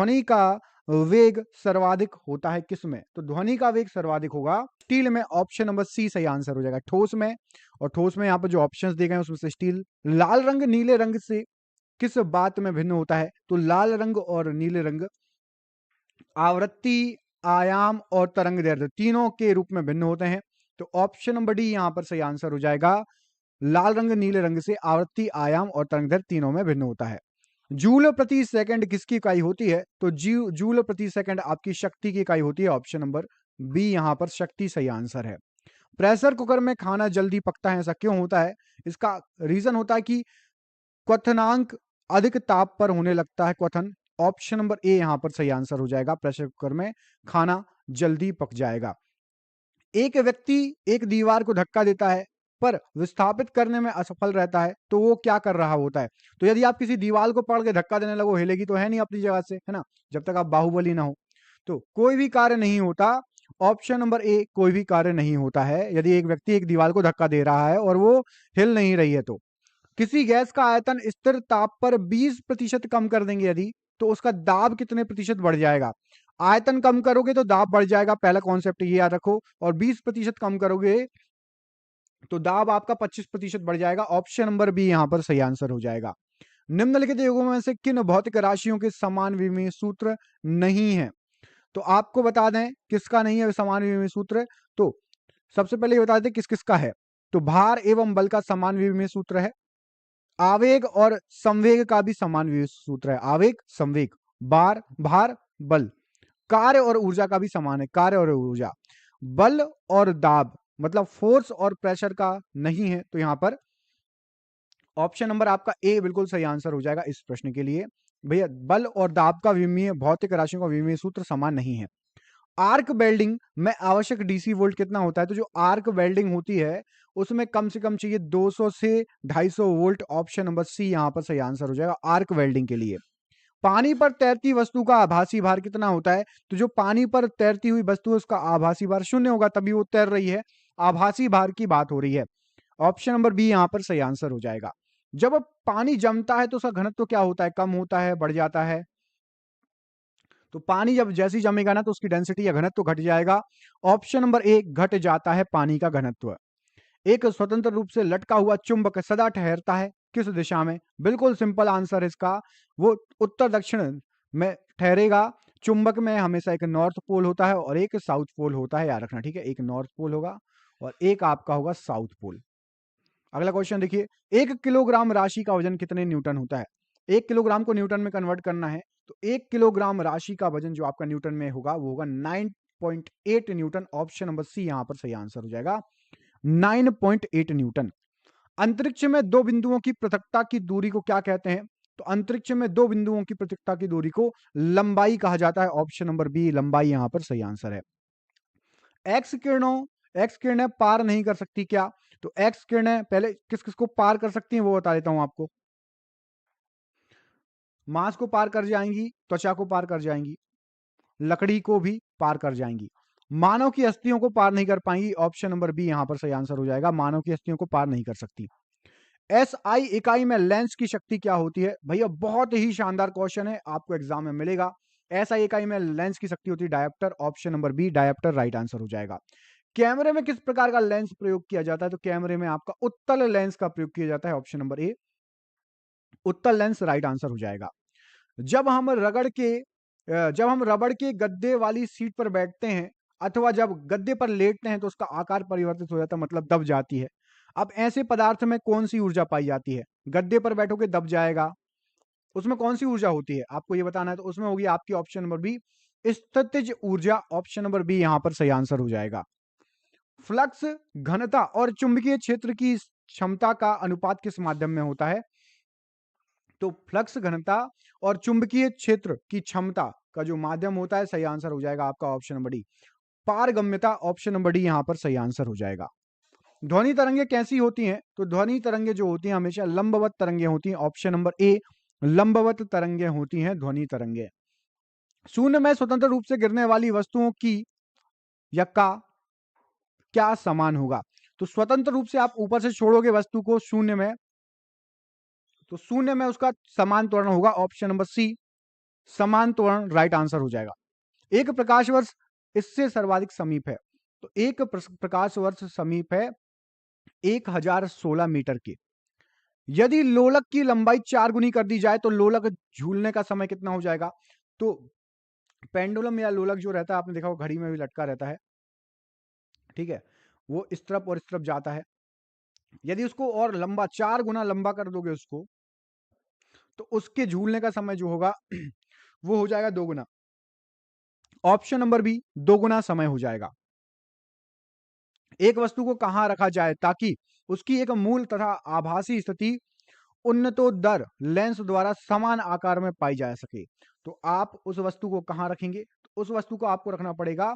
ध्वनि का वेग सर्वाधिक होता है किसमें? तो ध्वनि का वेग सर्वाधिक होगा स्टील में। ऑप्शन नंबर सी सही आंसर हो जाएगा, ठोस में। और ठोस में यहाँ पर जो ऑप्शंस दिए गए हैं उसमें से स्टील। लाल रंग नीले रंग से किस बात में भिन्न होता है? तो लाल रंग और नीले रंग आवृत्ति, आयाम और तरंग दैर्ध्य तीनों के रूप में भिन्न होते हैं। तो ऑप्शन नंबर डी यहां पर सही आंसर हो जाएगा। लाल रंग नीले रंग से आवृत्ति, आयाम और तरंग दैर्ध्य तीनों में भिन्न होता है। जूल प्रति सेकंड किसकी इकाई होती है? तो जूल प्रति सेकंड आपकी शक्ति की इकाई होती है। ऑप्शन नंबर बी यहां पर शक्ति सही आंसर है। प्रेशर कुकर में खाना जल्दी पकता है, ऐसा क्यों होता है? इसका रीजन होता है कि क्वथनांक अधिक ताप पर होने लगता है क्वथन। ऑप्शन नंबर ए यहां पर सही आंसर हो जाएगा, प्रेशर कुकर में खाना जल्दी पक जाएगा। एक व्यक्ति एक दीवार को धक्का देता है पर विस्थापित करने में असफल रहता है, तो वो क्या कर रहा होता है? तो यदि आप किसी दीवार को पकड़ के धक्का देने लगो, हिलेगी तो है नहीं अपनी जगह से, है ना, जब तक आप बाहुबली ना हो। तो कोई भी कार्य नहीं होता। ऑप्शन नंबर ए कोई भी कार्य नहीं होता है यदि एक व्यक्ति एक दीवार को धक्का दे रहा है और वो हिल नहीं रही है। तो किसी गैस का आयतन स्थिर ताप पर 20% कम कर देंगे यदि, तो उसका दाब कितने प्रतिशत बढ़ जाएगा? आयतन कम करोगे तो दाब बढ़ जाएगा, पहला कॉन्सेप्ट ये याद रखो। और 20% कम करोगे तो दाब आपका 25% बढ़ जाएगा। ऑप्शन नंबर बी यहां पर सही आंसर हो जाएगा। निम्नलिखित युगों में से किन भौतिक राशियों के समान विमीय सूत्र नहीं है? तो आपको बता दें किसका नहीं है समान विमीय सूत्र। तो सबसे पहले ये बता दें किस किसका है। तो भार एवं बल का समान विमीय सूत्र है। आवेग और संवेग का भी समान विमीय सूत्र है। आवेग, संवेग, भार, बल। कार्य और ऊर्जा का भी समान है, कार्य और ऊर्जा। बल और दाब मतलब फोर्स और प्रेशर का नहीं है। तो यहां पर ऑप्शन नंबर आपका ए बिल्कुल सही आंसर हो जाएगा इस प्रश्न के लिए। भैया बल और दाब का विमीय भौतिक राशियों का विमीय सूत्र समान नहीं है। आर्क वेल्डिंग में आवश्यक डीसी वोल्ट कितना होता है? तो जो आर्क वेल्डिंग होती है उसमें कम से कम चाहिए 200 से 250 वोल्ट। ऑप्शन नंबर सी यहां पर सही आंसर हो जाएगा आर्क वेल्डिंग के लिए। पानी पर तैरती वस्तु का आभासी भार कितना होता है? तो जो पानी पर तैरती हुई वस्तु है उसका आभासी भार शून्य होगा, तभी वो तैर रही है। आभासी भार की बात हो रही है। ऑप्शन नंबर बी यहां पर सही आंसर हो जाएगा। जब पानी जमता है तो उसका घनत्व क्या होता है? कम होता है, बढ़ जाता है? तो पानी जब जैसे ही जमेगा ना तो उसकी डेंसिटी या घनत्व घट जाएगा। ऑप्शन नंबर ए घट जाता है पानी का घनत्व। एक स्वतंत्र रूप से लटका हुआ चुंबक सदा ठहरता है किस दिशा में? बिल्कुल सिंपल आंसर इसका, वो उत्तर दक्षिण में ठहरेगा। चुंबक में हमेशा एक नॉर्थ पोल होता है और एक साउथ पोल होता है, याद रखना, ठीक है। एक नॉर्थ पोल होगा और एक आपका होगा साउथ पोल। अगला क्वेश्चन देखिए, 1 किलोग्राम राशि का वजन कितने न्यूटन होता है? 1 किलोग्राम को न्यूटन में कन्वर्ट करना है तो 1 किलोग्राम राशि का वजन जो आपका न्यूटन में होगा वो होगा 9.8 न्यूटन। ऑप्शन नंबर सी यहां पर सही आंसर हो जाएगा, 9.8 न्यूटन। अंतरिक्ष में दो बिंदुओं की पृथकता की दूरी को क्या कहते हैं? तो अंतरिक्ष में दो बिंदुओं की पृथकता की दूरी को लंबाई कहा जाता है। ऑप्शन नंबर बी लंबाई यहां पर सही आंसर है। एक्स किरणें पार नहीं कर सकती क्या? तो एक्स किरणें पहले किस किस को पार कर सकती हैं वो बता देता हूं आपको। मांस को पार कर जाएंगी, त्वचा को पार कर जाएंगी, लकड़ी को भी पार कर जाएंगी। मानव की अस्थियों को पार नहीं कर पाएंगी। ऑप्शन नंबर बी यहां पर सही आंसर हो जाएगा, मानव की अस्थियों को पार नहीं कर सकती। एस आई इकाई में लेंस की शक्ति क्या होती है? भैया बहुत ही शानदार क्वेश्चन है, आपको एग्जाम में मिलेगा। एस आई इकाई में लेंस की शक्ति होती है dioptre. Option number B dioptre right answer हो जाएगा। कैमरे में किस प्रकार का लेंस प्रयोग किया जाता है? तो कैमरे में आपका उत्तल लेंस का प्रयोग किया जाता है। ऑप्शन नंबर ए उत्तल लेंस राइट आंसर हो जाएगा। जब हम जब हम रबड़ के गद्दे वाली सीट पर बैठते हैं अथवा जब गद्दे पर लेटते हैं तो उसका आकार परिवर्तित हो जाता है, मतलब दब जाती है। अब ऐसे पदार्थ में कौन सी ऊर्जा पाई जाती है? गद्दे पर बैठोगे दब जाएगा, उसमें कौन सी ऊर्जा होती है आपको ये बताना है। तो उसमें होगी आपकी ऑप्शन नंबर बी स्थितिज ऊर्जा। ऑप्शन नंबर बी यहां पर सही आंसर हो जाएगा। फ्लक्स घनता और चुंबकीय क्षेत्र की क्षमता का अनुपात किस माध्यम में होता है? तो फ्लक्स घनता और चुंबकीय क्षेत्र की क्षमता का जो माध्यम होता है, सही आंसर हो जाएगा आपका ऑप्शन नंबर डी पारगम्यता। ऑप्शन नंबर डी यहां पर सही आंसर हो जाएगा। ध्वनि तरंगे कैसी होती हैं? तो ध्वनि तरंगे जो होती हैं हमेशा लंबवत तरंगे होती हैं। ऑप्शन नंबर ए लंबवत तरंगे होती हैं ध्वनि तरंगे। शून्य में स्वतंत्र रूप से गिरने वाली वस्तुओं की या का क्या समान होगा? तो स्वतंत्र रूप से आप ऊपर से छोड़ोगे वस्तु को शून्य में, तो शून्य में उसका समान त्वरण होगा। ऑप्शन नंबर सी समान त्वरण राइट आंसर हो जाएगा। एक प्रकाश वर्ष इससे सर्वाधिक समीप है, तो एक प्रकाश वर्ष समीप है 1016 मीटर के। यदि लोलक की लंबाई 4 गुनी कर दी जाए तो लोलक झूलने का समय कितना हो जाएगा? तो पेंडुलम या लोलक जो रहता है, आपने देखा होगा घड़ी में भी लटका रहता है, ठीक है, वो इस तरफ और इस तरफ जाता है। यदि उसको और लंबा 4 गुना लंबा कर दोगे उसको, तो उसके झूलने का समय जो होगा वो हो जाएगा 2 गुना। ऑप्शन नंबर बी 2 गुना समय हो जाएगा। एक वस्तु को कहां रखा जाए ताकि उसकी एक मूल तथा आभासी स्थिति उन्नतोत्तर लेंस द्वारा समान आकार में पाई जा सके, तो आप उस वस्तु को कहां रखेंगे? तो उस वस्तु को आपको रखना पड़ेगा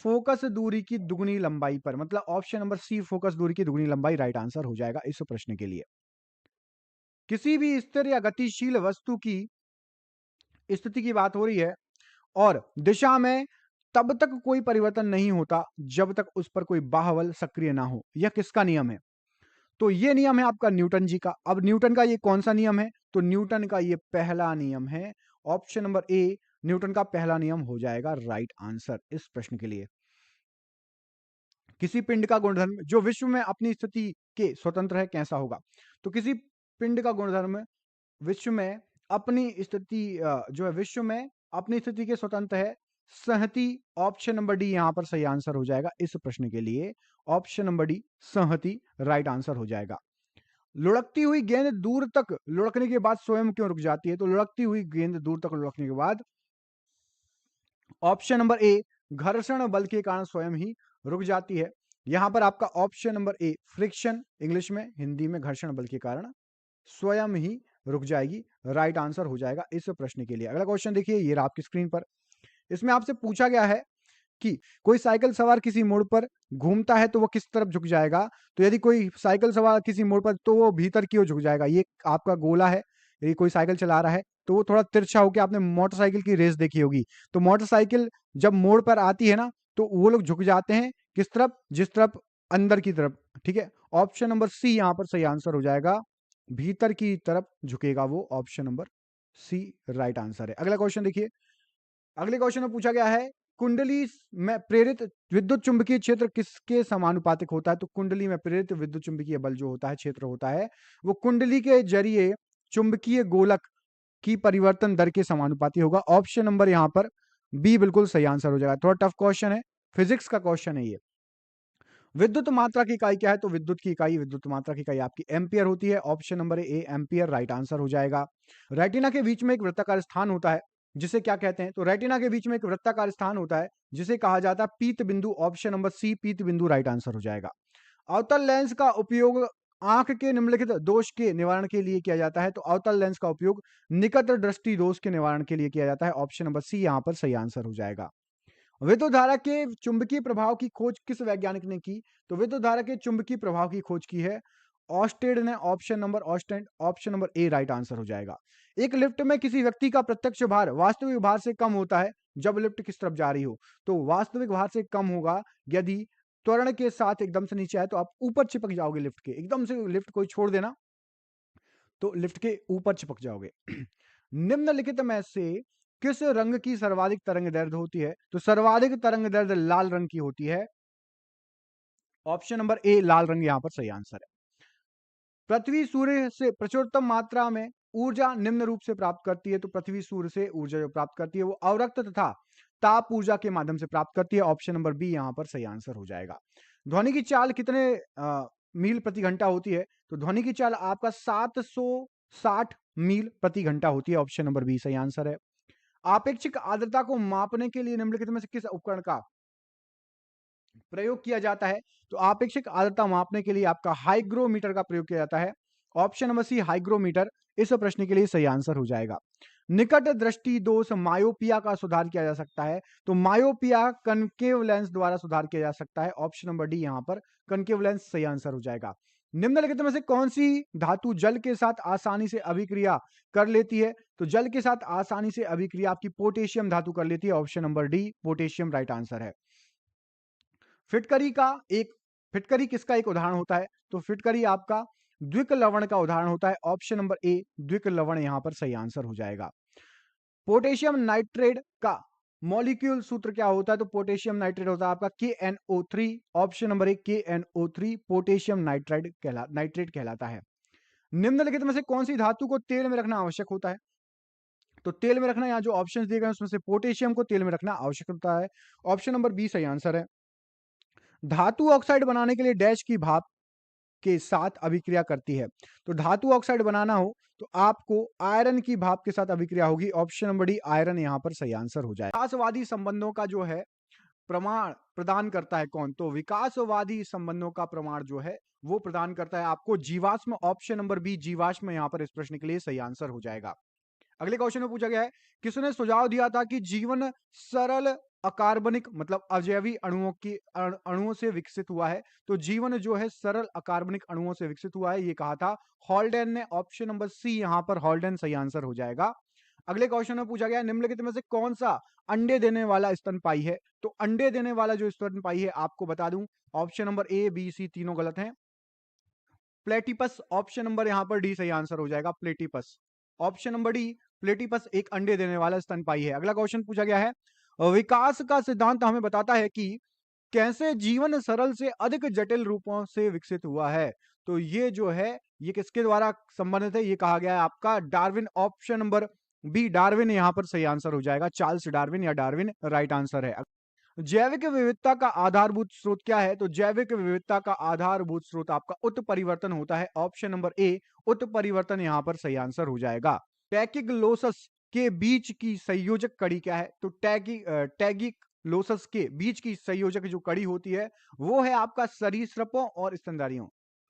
फोकस दूरी की दुगनी लंबाई पर, मतलब ऑप्शन नंबर सी फोकस दूरी की दुगनी लंबाई राइट आंसर हो जाएगा इस प्रश्न के लिए। किसी भी स्थिर या गतिशील वस्तु की स्थिति की बात हो रही है और दिशा में तब तक कोई परिवर्तन नहीं होता जब तक उस पर कोई बाह्य सक्रिय ना हो। यह किसका नियम है? तो ये नियम है आपका न्यूटन जी का। अब न्यूटन का ये कौन सा नियम है? तो न्यूटन का ये पहला नियम है। ऑप्शन नंबर ए न्यूटन का पहला नियम हो जाएगा राइट आंसर इस प्रश्न के लिए। किसी पिंड का गुणधर्म जो विश्व में अपनी स्थिति के स्वतंत्र है कैसा होगा? तो किसी पिंड का गुणधर्म विश्व में अपनी स्थिति जो है विश्व में अपनी स्थिति के स्वतंत्र है संहति। ऑप्शन नंबर डी यहां पर सही आंसर हो जाएगा इस प्रश्न के लिए। ऑप्शन नंबर डी संहति राइट आंसर हो जाएगा। लुढ़कती हुई गेंद दूर तक लुढ़कने के बाद स्वयं क्यों रुक जाती है? तो लुढ़कती हुई गेंद दूर तक लुढ़कने के बाद ऑप्शन नंबर ए घर्षण बल के कारण स्वयं ही रुक जाती है। यहां पर आपका ऑप्शन नंबर ए फ्रिक्शन, इंग्लिश में, हिंदी में घर्षण बल के कारण स्वयं ही रुक जाएगी, राइट आंसर हो जाएगा इस प्रश्न के लिए। अगला क्वेश्चन देखिए, ये रहा आपकी स्क्रीन पर। इसमें आपसे पूछा गया है कि कोई साइकिल सवार किसी मोड़ पर घूमता है तो वो किस तरफ झुक जाएगा? तो यदि कोई साइकिल सवार किसी मोड़ पर, तो वो भीतर की ओर झुक जाएगा। ये आपका गोला है, यदि कोई साइकिल चला रहा है तो वो थोड़ा तिरछा होकर, आपने मोटरसाइकिल की रेस देखी होगी, तो मोटरसाइकिल जब मोड़ पर आती है ना, तो वो लोग झुक जाते हैं किस तरफ? जिस तरफ अंदर की तरफ, ठीक है। ऑप्शन नंबर सी यहां पर सही आंसर हो जाएगा, भीतर की तरफ झुकेगा वो, option number C right answer है। अगला क्वेश्चन देखिए, अगले क्वेश्चन में पूछा गया है कुंडली में प्रेरित विद्युत चुंबकीय क्षेत्र किसके समानुपातिक होता है? तो कुंडली में प्रेरित विद्युत चुंबकीय बल जो होता है, क्षेत्र होता है, वो कुंडली के जरिए चुंबकीय गोलक की परिवर्तन दर के समानुपाती होगा। ऑप्शन नंबर यहां पर बी बिल्कुल सही आंसर हो जाएगा। थोड़ा टफ क्वेश्चन है, फिजिक्स का क्वेश्चन है ये। विद्युत मात्रा की इकाई क्या है? तो विद्युत की इकाई, विद्युत मात्रा की इकाई आपकी एम्पियर होती है। Option number A ampere right answer हो जाएगा। रेटिना के बीच में एक वृत्ताकार स्थान होता है जिसे क्या कहते हैं? तो रेटिना के बीच में एक वृत्ताकार स्थान होता है जिसे कहा जाता है पीत बिंदु। ऑप्शन नंबर सी पीत बिंदु राइट आंसर हो जाएगा। अवतल लेंस का उपयोग आंख के निम्नलिखित दोष के निवारण के लिए किया जाता है। तो अवतल लेंस का उपयोग निकट दृष्टि दोष के निवारण के लिए किया जाता है। ऑप्शन नंबर सी यहां पर सही आंसर हो जाएगा। विद्युत धारा के चुंबकीय प्रभाव की खोज किस वैज्ञानिक ने की? तो विद्युत धारा के चुंबकीय प्रभाव की खोज की है ऑस्टेड ने। Option number Oersted, option number ए राइट आंसर हो जाएगा। एक लिफ्ट में किसी व्यक्ति का प्रत्यक्ष भार वास्तविक भार से कम होता है जब लिफ्ट किस तरफ जा रही हो? तो वास्तविक भार से कम होगा यदि त्वरण के साथ एकदम से नीचे आए तो आप ऊपर चिपक जाओगे लिफ्ट के। एकदम से लिफ्ट कोई छोड़ देना तो लिफ्ट के ऊपर चिपक जाओगे। निम्नलिखित में से किस रंग की सर्वाधिक तरंग दैर्ध्य होती है? तो सर्वाधिक तरंग दैर्ध्य लाल रंग की होती है। ऑप्शन नंबर ए लाल रंग यहां पर सही आंसर है। पृथ्वी सूर्य से प्रचुरतम मात्रा में ऊर्जा निम्न रूप से प्राप्त करती है। तो पृथ्वी सूर्य से ऊर्जा जो प्राप्त करती है वो अवरक्त तथा ताप ऊर्जा के माध्यम से प्राप्त करती है। ऑप्शन नंबर बी यहां पर सही आंसर हो जाएगा। ध्वनि की चाल कितने मील प्रति घंटा होती है? तो ध्वनि की चाल आपका 760 मील प्रति घंटा होती है। ऑप्शन नंबर बी सही आंसर है। आपेक्षिक आर्द्रता को मापने के लिए निम्नलिखित में से किस उपकरण का प्रयोग किया जाता है? तो आपेक्षिक आर्द्रता मापने के लिए आपका हाइग्रोमीटर का प्रयोग किया जाता है। ऑप्शन नंबर सी हाइग्रोमीटर इस प्रश्न के लिए सही आंसर हो जाएगा। निकट दृष्टि दोष मायोपिया का सुधार किया जा सकता है। तो मायोपिया कनकेव लेंस द्वारा सुधार किया जा सकता है। ऑप्शन नंबर डी यहां पर कनकेव लेंस सही आंसर हो जाएगा। निम्नलिखित में से कौन सी धातु जल के साथ आसानी से अभिक्रिया कर लेती है? तो जल के साथ आसानी से अभिक्रिया आपकी पोटेशियम धातु कर लेती है। Option number D potassium right answer है। फिटकरी किसका एक उदाहरण होता है? तो फिटकरी आपका द्विक लवण का उदाहरण होता है। ऑप्शन नंबर ए द्विक लवण यहां पर सही आंसर हो जाएगा। पोटेशियम नाइट्रेट का मॉलिक्यूल सूत्र क्या होता है? तो पोटेशियम नाइट्रेट होता है आपका KNO3। Option number 1 KNO3 potassium nitrate कहलाता है। निम्नलिखित में से कौन सी धातु को तेल में रखना आवश्यक होता है? तो तेल में रखना, यहाँ जो ऑप्शंस दिए गए हैं उसमें से पोटेशियम को तेल में रखना आवश्यक होता है। ऑप्शन नंबर बी सही आंसर है। धातु ऑक्साइड बनाने के लिए डैश की भाप के साथ अभिक्रिया करती है। तो धातु ऑक्साइड बनाना हो तो आपको आयरन की भाप के साथ अभिक्रिया होगी। ऑप्शन नंबर डी आयरन यहाँ पर सही आंसर हो जाए। विकासवादी संबंधों का जो है प्रमाण प्रदान करता है कौन? तो विकासवादी संबंधों का प्रमाण जो है वो प्रदान करता है आपको जीवाश्म। ऑप्शन नंबर बी जीवाश्म यहाँ पर इस प्रश्न के लिए सही आंसर हो जाएगा। अगले क्वेश्चन में पूछा गया है, किसने सुझाव दिया था कि जीवन सरल अकार्बनिक मतलब अजैवी अणुओं से विकसित हुआ है? तो जीवन जो है सरल अकार्बनिक अणुओं से विकसित हुआ है, ये कहा था हॉल्डेन ने। ऑप्शन नंबर सी यहाँ पर हॉल्डेन सही आंसर हो जाएगा। अगले क्वेश्चन में पूछा गया, निम्नलिखित में से कौन सा अंडे देने वाला स्तनपायी है? तो अंडे देने वाला जो स्तनपायी है आपको बता दूं, option number A B C तीनों गलत हैं। प्लेटिपस, ऑप्शन नंबर यहां पर डी सही आंसर हो जाएगा। Platypus, option number D platypus एक अंडे देने वाला स्तनपायी है। अगला क्वेश्चन पूछा गया है, विकास का सिद्धांत हमें बताता है कि कैसे जीवन सरल से अधिक जटिल रूपों से विकसित हुआ है? तो ये जो है ये किसके द्वारा संबंधित है? ये कहा गया है आपका Darwin. Option number B Darwin यहां पर सही आंसर हो जाएगा। चार्ल्स डार्विन या डार्विन राइट आंसर है। जैविक विविधता का आधारभूत स्रोत क्या है? तो जैविक विविधता का आधारभूत स्रोत आपका उत्परिवर्तन होता है। ऑप्शन नंबर ए उत्परिवर्तन यहां पर सही आंसर हो जाएगा। टैगिकलोसस के बीच की संयोजक कड़ी क्या है? तो टैगिकलोसस के बीच की संयोजक जो कड़ी होती है वो है आपका सरीसृपों और स्तनधारियों,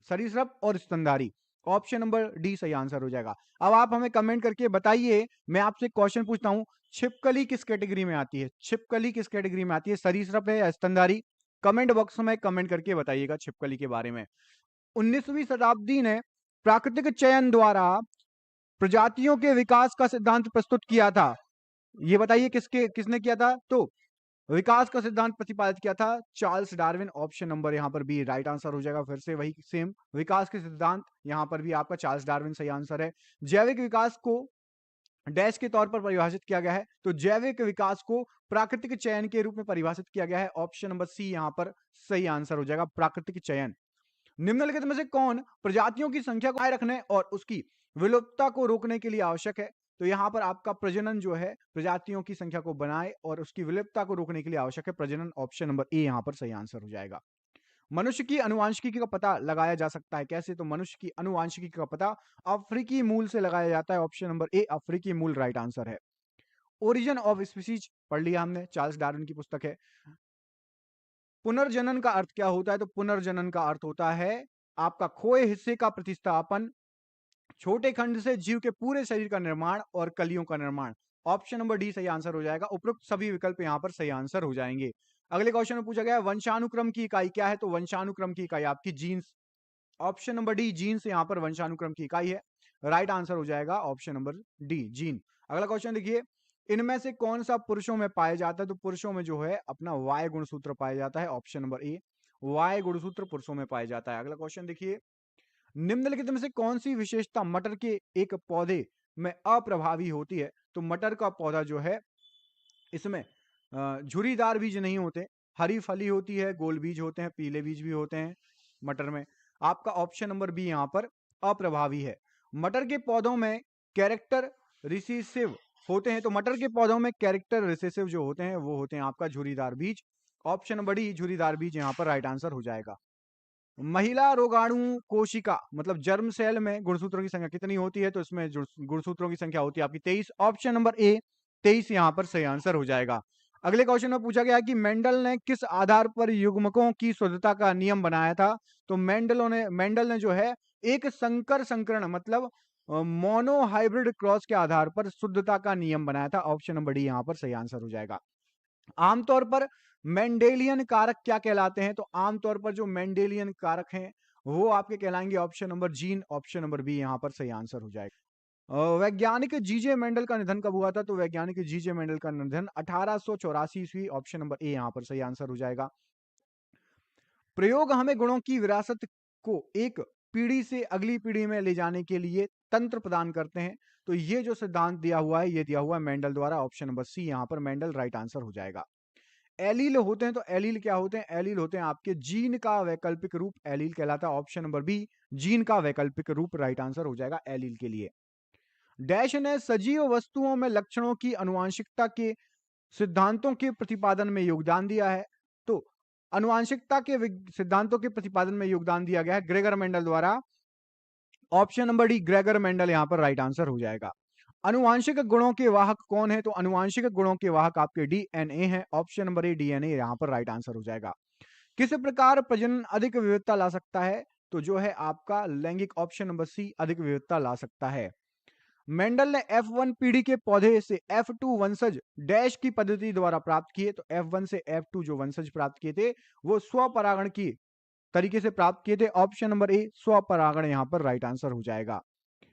सरीसृप और स्तनधारी। ऑप्शन नंबर डी सही आंसर हो जाएगा। अब आप हमें कमेंट करके बताइए, मैं आपसे क्वेश्चन पूछता हूं, छिपकली किस कैटेगरी में आती है? छिपकली किस कैटेगरी में आती है? सरीसृप है या स्तनधारी? कमेंट बॉक्स में कमेंट करके बताइएगा छिपकली के बारे में। 19वीं शताब्दी ने प्राकृतिक चयन द्वारा प्रजातियों के विकास का सिद्धांत प्रस्तुत किया था। ये बताइए किसने किया था? तो विकास का सिद्धांत प्रतिपादित किया था चार्ल्स डार्विन। ऑप्शन नंबर यहां पर बी राइट आंसर हो जाएगा। फिर से वही सेम विकास के सिद्धांत, यहां पर भी आपका चार्ल्स डार्विन सही आंसर है। जैविक विकास को डैश के तौर पर परिभाषित किया गया है, तो जैविक विकास को प्राकृतिक चयन के रूप में परिभाषित किया गया है। ऑप्शन नंबर सी यहां पर सही आंसर हो जाएगा, प्राकृतिक चयन। निम्नलिखित में से कौन प्रजातियों की संख्या को बनाए रखने और उसकी विलुप्तता को रोकने के लिए आवश्यक है? तो यहां पर आपका प्रजनन जो है प्रजातियों की संख्या को बनाए और उसकी विलुप्तता को रोकने के लिए आवश्यक है प्रजनन। ऑप्शन नंबर ए यहां पर सही आंसर हो जाएगा। मनुष्य की अनुवांशिकी का पता लगाया जा सकता है कैसे? तो मनुष्य की अनुवांशिकी का पता अफ्रीकी मूल से लगाया जाता है। ऑप्शन नंबर ए अफ्रीकी मूल राइट आंसर है। ओरिजिन ऑफ स्पीसीज पढ़ लिया हमने, चार्ल्स डार्विन की पुस्तक है। पुनर्जनन का अर्थ क्या होता है? तो पुनर्जनन का अर्थ होता है आपका खोए हिस्से का प्रतिस्थापन, छोटे खंड से जीव के पूरे शरीर का निर्माण और कलियों का निर्माण। ऑप्शन नंबर डी सही आंसर हो जाएगा। उपरोक्त सभी विकल्प यहां पर सही आंसर हो जाएंगे। अगले क्वेश्चन में पूछा गया है वंशानुक्रम की इकाई क्या है? तो वंशानुक्रम की इकाई आपकी genes. Option number D genes यहां पर वंशानुक्रम की इकाई है। राइट आंसर हो जाएगा ऑप्शन नंबर डी जीन। अगला क्वेश्चन देखिए, इनमें से कौन सा पुरुषों में पाया जाता है? तो पुरुषों में जो है अपना वाय गुणसूत्र पाया जाता है। ऑप्शन नंबर ए वाय गुणसूत्र पुरुषों में पाया जाता है। अगला क्वेश्चन देखिए, निम्नलिखित में से कौन सी विशेषता मटर के एक पौधे में अप्रभावी होती है? तो मटर का पौधा जो है इसमें झुरीदार बीज नहीं होते, हरी फली होती है, गोल बीज होते हैं, पीले बीज भी होते हैं मटर में। आपका ऑप्शन नंबर बी यहां पर अप्रभावी है। मटर के पौधों में कैरेक्टर रिसेसिव होते हैं, तो मटर के पौधों में कैरेक्टर रिसेसिव जो होते हैं वो होते हैं आपका झुरीदार बीज। ऑप्शन नंबर डी झुरीदार बीज यहां पर राइट आंसर हो जाएगा। महिला रोगाणु कोशिका मतलब जर्म सेल में गुणसूत्रों की संख्या कितनी होती है? तो इसमें गुणसूत्रों की संख्या होती है आपकी 23। ऑप्शन नंबर ए 23 यहां पर सही आंसर हो जाएगा। अगले क्वेश्चन में पूछा गया कि मेंडल ने किस आधार पर युग्मकों की शुद्धता का नियम बनाया था? तो मेंडल ने जो है एक संकर संकरण मतलब मोनो हाइब्रिड क्रॉस के आधार पर शुद्धता का नियम बनाया था। ऑप्शन नंबर डी यहां पर सही आंसर हो जाएगा। आमतौर पर मेंडेलियन कारक क्या कहलाते हैं? तो आमतौर पर जो मेंडेलियन कारक हैं वो आपके कहलाएंगे ऑप्शन नंबर जीन। ऑप्शन नंबर बी यहां पर सही आंसर हो जाएगा। वैज्ञानिक जीजे मेंडल का निधन कब हुआ था? तो वैज्ञानिक जीजे मेंडल का निधन 1884 ईस्वी। ऑप्शन नंबर ए यहां पर सही आंसर हो जाएगा। प्रयोग हमें गुणों की विरासत को एक पीढ़ी से अगली पीढ़ी में ले जाने के लिए तंत्र प्रदान करते हैं। तो ये जो सिद्धांत दिया हुआ है, ये दिया हुआ है मेंडल द्वारा। ऑप्शन नंबर सी यहाँ पर मेंडल राइट आंसर हो जाएगा। एलील होते हैं, तो एलील क्या होते हैं? एलील होते हैं आपके जीन का वैकल्पिक रूप, एलील कहलाता है। ऑप्शन नंबर बी जीन का वैकल्पिक रूप राइट आंसर हो जाएगा एलील के लिए। डैश ने सजीव वस्तुओं में लक्षणों की आनुवांशिकता के सिद्धांतों के प्रतिपादन में योगदान दिया है। तो आनुवांशिकता के सिद्धांतों के प्रतिपादन में योगदान दिया गया है ग्रेगर मेंडल द्वारा। Option number D Gregor Mendel यहां पर राइट आंसर हो जाएगा। आनुवांशिक गुणों के वाहक कौन है? तो आनुवांशिक गुणों के वाहक आपके डीएनए हैं। ऑप्शन नंबर ए डीएनए यहां पर राइट आंसर हो जाएगा। किस प्रकार प्रजनन अधिक विविधता ला सकता है? तो जो है आपका लैंगिक, ऑप्शन नंबर सी अधिक विविधता ला सकता है। मेंडल ने F1 पीढ़ी के पौधे से F2 वंशज डैश की पद्धति द्वारा प्राप्त किए। तो F1 से F2 जो वंशज प्राप्त किए थे वो स्वपरागण की तरीके से प्राप्त किए थे। ऑप्शन नंबर ए स्वपरागण यहां पर राइट आंसर हो जाएगा।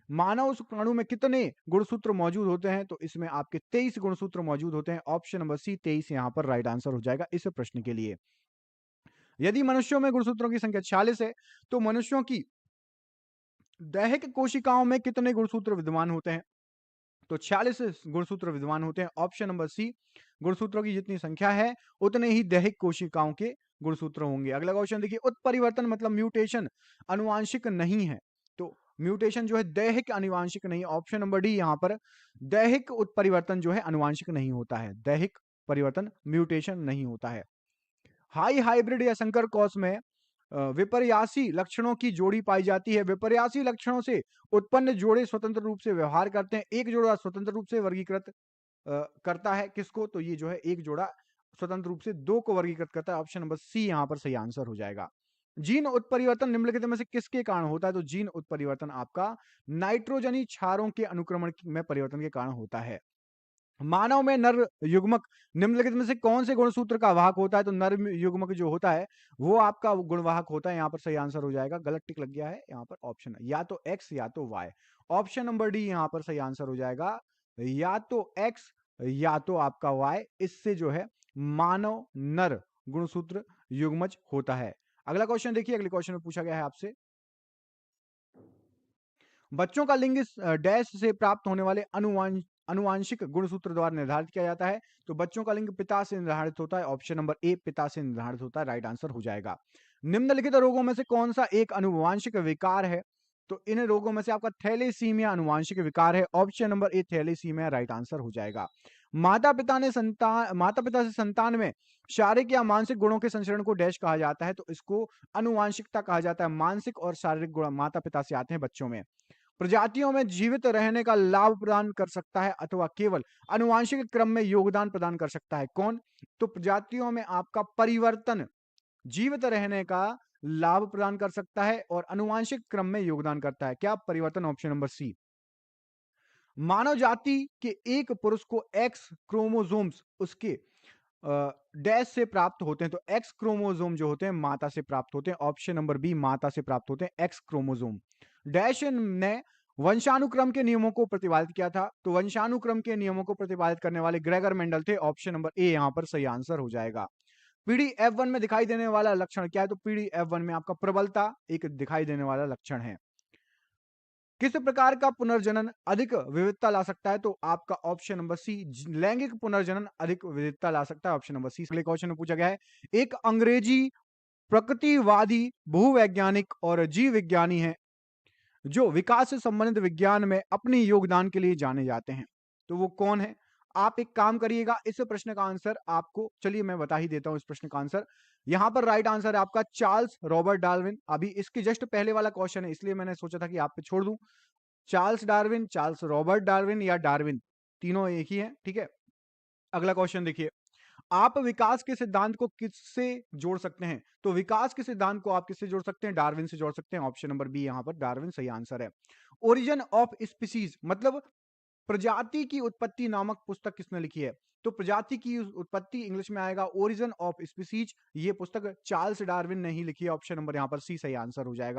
मानव शुक्राणु में कितने गुणसूत्र मौजूद होते हैं? तो इसमें आपके 23 गुणसूत्र मौजूद होते हैं। ऑप्शन नंबर सी 23 यहां पर राइट आंसर हो जाएगा इस प्रश्न के लिए। यदि मनुष्यों में गुणसूत्रों की संख्या 46 है तो मनुष्यों की दैहिक कोशिकाओं में कितने गुणसूत्र विद्यमान होते हैं? तो 46 गुणसूत्र विद्यमान होते हैं। ऑप्शन नंबर सी गुणसूत्रों की जितनी संख्या है उतने ही दैहिक कोशिकाओं के गुणसूत्र होंगे। अगला क्वेश्चन देखिए, उत्परिवर्तन मतलब म्यूटेशन अनुवांशिक नहीं है। तो म्यूटेशन जो है दैहिक अनुवांशिक नहीं। ऑप्शन नंबर डी यहां पर दैहिक उत्परिवर्तन जो है अनुवांशिक नहीं होता है। दैहिक परिवर्तन म्यूटेशन नहीं होता है। हाई हाइब्रिड या संकर क्रॉस में विपर्यासी लक्षणों की जोड़ी पाई जाती है। विपर्यासी लक्षणों से उत्पन्न जोड़े स्वतंत्र रूप से व्यवहार करते हैं। एक जोड़ा स्वतंत्र रूप से वर्गीकृत करता है किसको? तो ये जो है एक जोड़ा स्वतंत्र रूप से दो को वर्गीकृत करता है। ऑप्शन नंबर सी यहां पर सही आंसर हो जाएगा। जीन उत्परिवर्तन निम्नलिखित में से किसके कारण होता है? तो जीन उत्परिवर्तन आपका नाइट्रोजनी क्षारों के अनुक्रमण में परिवर्तन के कारण होता है। मानव में नर युग्मक निम्नलिखित में से कौन से गुणसूत्र का वाहक होता है? तो नर युग्मक जो होता है वो आपका गुणवाहक होता है। यहाँ पर सही आंसर हो जाएगा। गलत टिक लग गया है यहाँ पर, ऑप्शन या तो एक्स या तो वाई। ऑप्शन नंबर डी यहाँ पर सही आंसर हो जाएगा, या तो एक्स या तो आपका वाई। इससे जो है मानव नर गुणसूत्र युग्मज होता है। अगला क्वेश्चन देखिए, अगले क्वेश्चन में पूछा गया है आपसे, बच्चों का लिंग डैश से प्राप्त होने वाले अनुवांशिक गुणसूत्र द्वारा निर्धारित किया जाता है। तो बच्चों का लिंग पिता से निर्धारित होता है। ऑप्शन नंबर ए पिता से निर्धारित होता है, राइट आंसर हो जाएगा। निम्नलिखित रोगों में से कौन सा एक अनुवांशिक विकार है? तो इन रोगों में से आपका थैलेसीमिया अनुवांशिक विकार है। Option number A thalassaemia right answer हो जाएगा। माता पिता से संतान में शारीरिक या मानसिक गुणों के संचरण को डैश कहा जाता है। तो इसको अनुवांशिकता कहा जाता है। मानसिक और शारीरिक गुण माता पिता से आते हैं बच्चों में। प्रजातियों में जीवित रहने का लाभ प्रदान कर सकता है अथवा केवल अनुवांशिक क्रम में योगदान प्रदान कर सकता है कौन? तो प्रजातियों में आपका परिवर्तन जीवित रहने का लाभ प्रदान कर सकता है और अनुवांशिक क्रम में योगदान करता है। क्या? परिवर्तन। ऑप्शन नंबर सी। मानव जाति के एक पुरुष को एक्स क्रोमोसोम्स उसके डैश से प्राप्त होते हैं। तो एक्स क्रोमोसोम जो होते हैं माता से प्राप्त होते हैं। ऑप्शन नंबर बी माता से प्राप्त होते हैं एक्स क्रोमोसोम। डैश ने वंशानुक्रम के नियमों को प्रतिपादित किया था। तो वंशानुक्रम के नियमों को प्रतिपादित करने वाले ग्रेगर मेंडल थे। ऑप्शन नंबर ए यहां पर सही आंसर हो जाएगा। पीढ़ी F1 में दिखाई देने वाला लक्षण क्या है? तो पीढ़ी F1 में आपका प्रबलता एक दिखाई देने वाला लक्षण है। किस प्रकार का पुनर्जनन अधिक विविधता ला सकता है? तो आपका ऑप्शन नंबर सी लैंगिक पुनर्जनन अधिक विविधता ला सकता है। Option number C. अगले क्वेश्चन में पूछा गया है, एक अंग्रेजी प्रकृतिवादी भूवैज्ञानिक और जीव विज्ञानी है जो विकास से संबंधित विज्ञान में अपने योगदान के लिए जाने जाते हैं। तो वो कौन है? आप एक काम करिएगा, इस प्रश्न का आंसर आपको, चलिए मैं बता ही देता हूं इस प्रश्न का आंसर। यहां पर राइट आंसर है आपका चार्ल्स रॉबर्ट डार्विन। अभी इसके जस्ट पहले वाला क्वेश्चन है इसलिए मैंने सोचा था कि आप पे छोड़ दूं। Charles Darwin, Charles Robert Darwin या डार्विन, तीनों एक ही है। ठीक है। अगला क्वेश्चन देखिए, आप विकास के सिद्धांत को किससे जोड़ सकते हैं? तो विकास के सिद्धांत को आप किससे जोड़ सकते हैं? डार्विन से जोड़ सकते हैं। ऑप्शन नंबर बी यहां पर डार्विन सही आंसर है। ओरिजिन ऑफ स्पीसीज मतलब प्रजाति की उत्पत्ति नामक पुस्तक किसने लिखी है? तो प्रजाति की उत्पत्ति इंग्लिश में आएगा ओरिजिन ऑफ स्पीसीज। ये पुस्तक चार्ल्स डार्विन ने ही लिखी है। ऑप्शन नंबर यहां पर सी सही आंसर हो जाएगा।